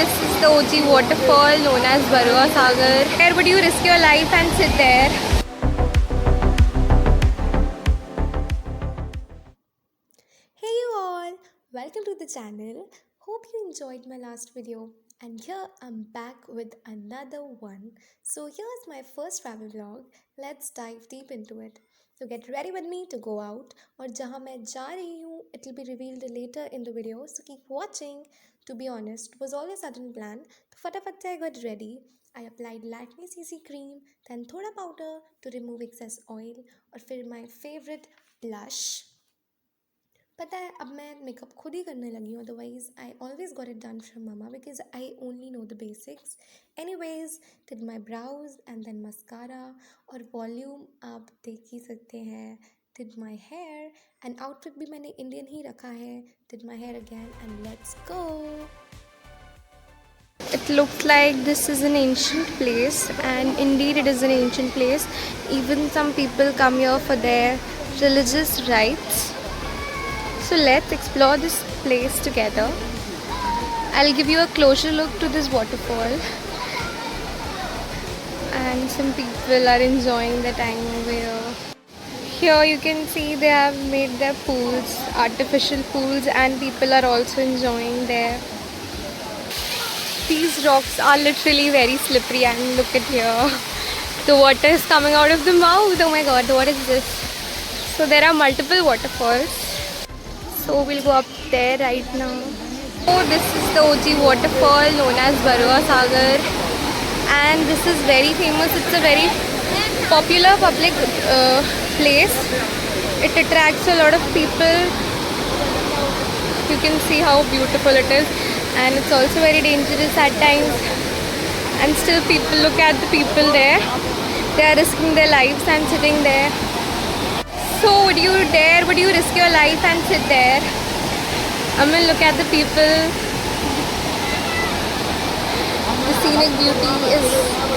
This is the OG waterfall known as Barua Sagar. Where would you risk your life and sit there? Hey you all, welcome to the channel. Hope you enjoyed my last video, and here I'm back with another one. So here's my first travel vlog. Let's dive deep into it. So get ready with me to go out, और जहाँ मैं जा रही हूँ it will be revealed later in the video, so keep watching. To be honest, it was all a sudden plan. तो फटाफट से I got ready. I applied Lakme CC cream, then thoda powder to remove excess oil, और फिर my favorite blush. पता है अब मैं makeup खुद ही करने लगी हूँ, otherwise I always got it done from mama because I only know the basics. Anyways did my brows and then mascara, और वॉल्यूम आप देख ही सकते हैं. Did my hair and outfit भी मैंने इंडियन ही रखा है. Did my hair again and let's go. It looks like this is an ancient place, and indeed it is an ancient place. Even some people come here for their religious rites. So let's explore this place together. I'll give you a closer look to this waterfall. And some people are enjoying the time over here. Here you can see they have made their pools, artificial pools, and people are also enjoying there. These rocks are literally very slippery, and look at here. The water is coming out of the mouth. Oh my god, what is this? So there are multiple waterfalls. So we'll go up there right now. So this is the OG waterfall known as Barua Sagar, and this is very famous. It's a very popular public place. It attracts a lot of people. You can see how beautiful it is, and it's also very dangerous at times. And still people look at the people there. They are risking their lives and sitting there. So would you dare, would you risk your life and sit there? I mean, look at the people. The scenic beauty is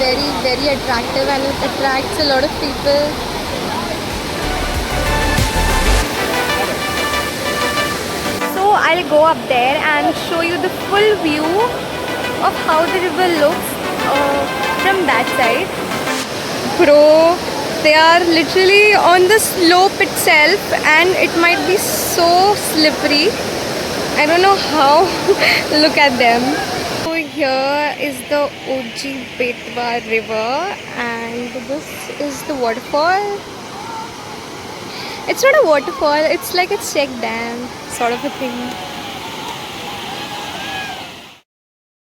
very, very attractive, and it attracts a lot of people. So I'll go up there and show you the full view of how the river looks from that side. Bro, they are literally on the slope itself, and it might be so slippery. I don't know how. Look at them. So here is the OG Betwa river, and this is the waterfall. It's not a waterfall, it's like a check dam sort of a thing.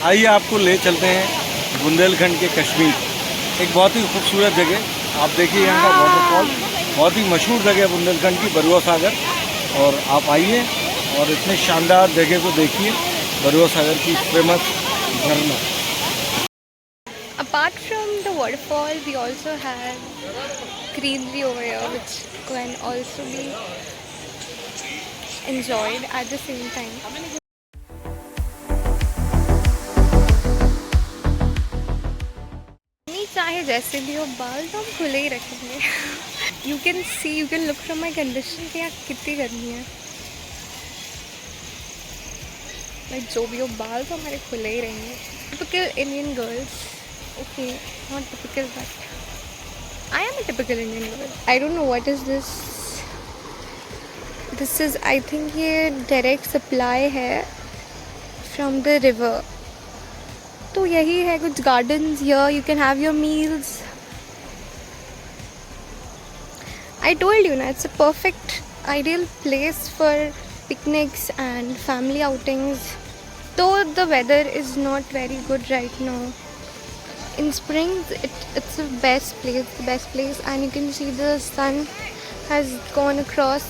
आइए आपको ले चलते हैं बुंदेलखंड के कश्मीर. एक बहुत ही खूबसूरत जगह. आप देखिए यहाँ का वाटरफॉल, बहुत ही मशहूर जगह है बुंदेलखंड की, बरुआ सागर. और आप आइए और इतने शानदार जगह को देखिए, बरुआ सागर की फेमस झरना. Apart from the waterfall, we also have greenery over here, which can also be enjoyed at the same time. नहीं चाहे जैसे भी हो, बाल तो हम खुले ही रखेंगे. You can see, you can look from my condition कि यहाँ कितनी गर्मी है. Like जो भी हो, बाल तो हमारे खुले ही रहेंगे. Typical Indian girls. Okay, not typical, but I am a typical Indian girl. I don't know what is this. This is, I think, ये direct supply है from the river. तो यही है कुछ gardens here. You can have your meals. I told you ना, it's a perfect, ideal place for picnics and family outings. Though the weather is not very good right now. In spring, it's the best place, and you can see the sun has gone across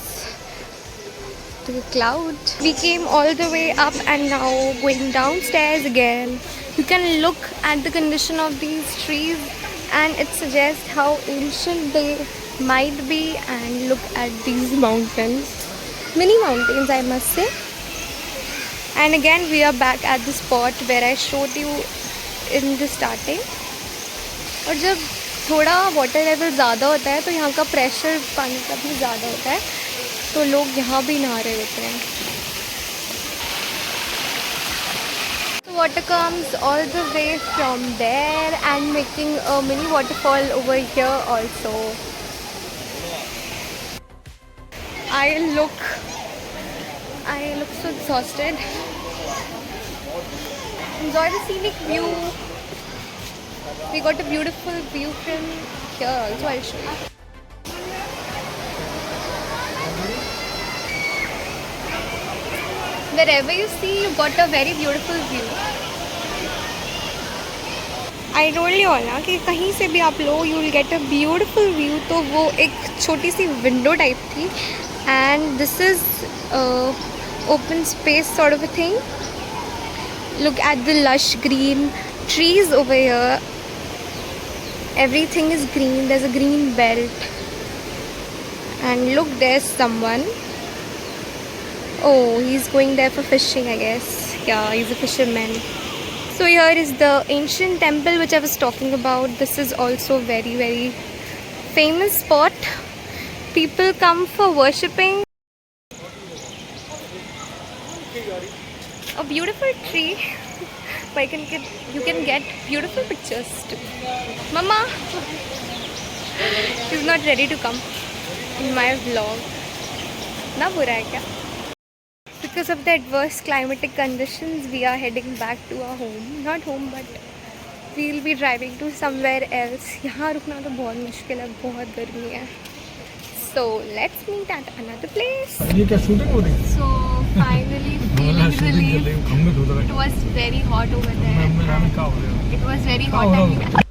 the cloud. We came all the way up, and now going downstairs again. You can look at the condition of these trees, and it suggests how ancient they might be. And look at these mountains, mini mountains I must say. And again we are back at the spot where I showed you in the starting. और जब थोड़ा water level ज़्यादा होता है तो यहाँ का pressure पानी का भी ज़्यादा होता है, तो लोग यहाँ भी नहा रहे होते हैं. The water comes all the way from there and making a mini waterfall over here also. I look so exhausted. Enjoy the scenic view. We got a beautiful view from here also. I'll show you. Wherever you see, you got a very beautiful view. I told you all ना कि कहीं से भी आप लो, you will get a beautiful view. तो वो एक छोटी सी window type थी, and this is open space sort of a thing. Look at the lush green trees over here. Everything is green. There's a green belt, and look, there's someone. Oh, he's going there for fishing, I guess. Yeah, he's a fisherman. So here is the ancient temple which I was talking about. This is also very, very famous spot. People come for worshipping. A beautiful tree where you can get beautiful pictures too. Mama, she's not ready to come in my vlog. Na bura hai kya? Because of the adverse climatic conditions, we are heading back to our home. Not home, but we'll be driving to somewhere else. यहाँ रुकना तो बहुत मुश्किल है, बहुत गर्मी है. So let's meet at another place. ये क्या शूटिंग हो रही है? So finally feeling relief. It was very hot over there. It was very hot.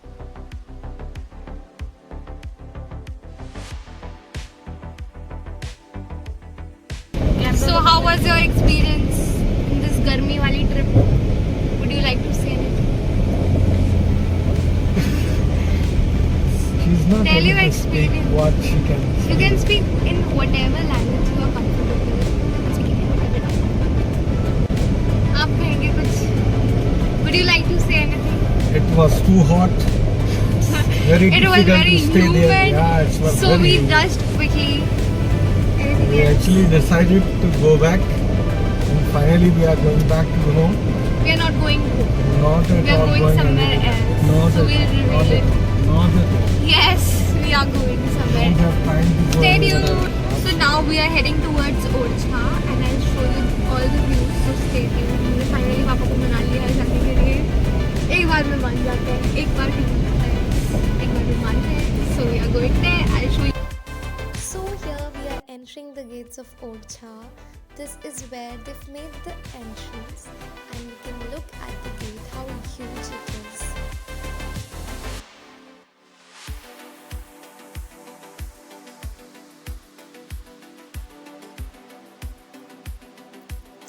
And so how was your experience in this garmi wali trip? Would you like to say anything? She's not Tell your able to speak experience. what she can say. You can speak in whatever language you are comfortable with. आप कहेंगे कुछ? Would you like to say anything? It was too hot. Very It was difficult very to stay humid. there. Yeah, it was So very we humid. rushed quickly. Anything We else? actually decided to go back, and finally we are going back to home. We are not going home. Not at We are all going somewhere anywhere. else. Not So at we'll all. reveal it. Not at all. Yes, we are going We somewhere. don't have time to go Stay anywhere tuned. else. So now we are heading towards Orcha and I'll show you all the views. So stay tuned. हमने finally पापा को मना लिया है जाने के लिए. एक बार में मान जाते हैं, एक बार ठीक हो जाता है, एक बार में मानते हैं. So we are going there. I'll show you. So here we are entering the gates of Orcha. This is where they've made the entrance, and you can look at the gate, how huge it is.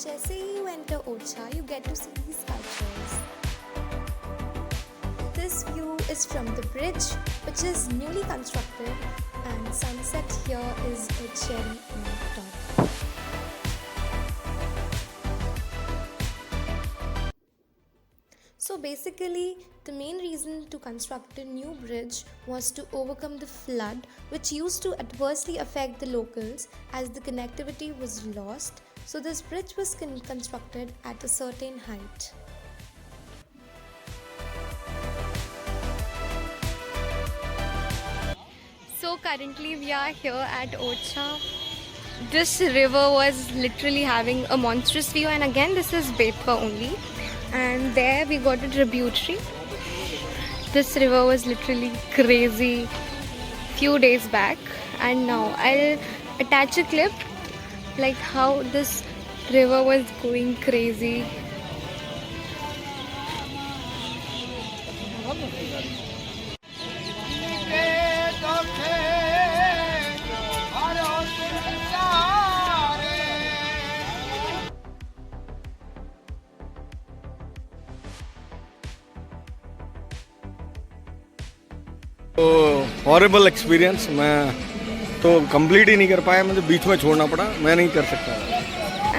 जैसे ही you enter Orcha, you get to see these sculptures. This view is from the bridge, which is newly constructed, and sunset here is a cherry on top. So basically, the main reason to construct a new bridge was to overcome the flood, which used to adversely affect the locals as the connectivity was lost. So this bridge was constructed at a certain height. So currently we are here at Orcha. This river was literally having a monstrous view, and again this is Betwa only. And there we got a tributary. This river was literally crazy few days back, and now I'll attach a clip like how this river was going crazy. तो horrible experience. मैं तो complete ही नहीं कर पाया, मुझे बीच में छोड़ना पड़ा. मैं नहीं कर सकता.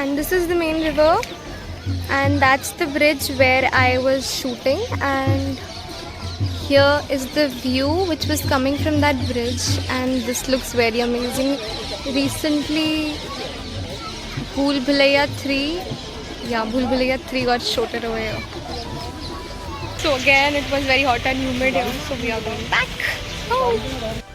And this is the main river, and that's the bridge where I was shooting, and here is the view which was coming from that bridge, and this looks very amazing. Recently Bhool Bhulaiya 3 got shot over here. So again, it was very hot and humid here, so we are going back home.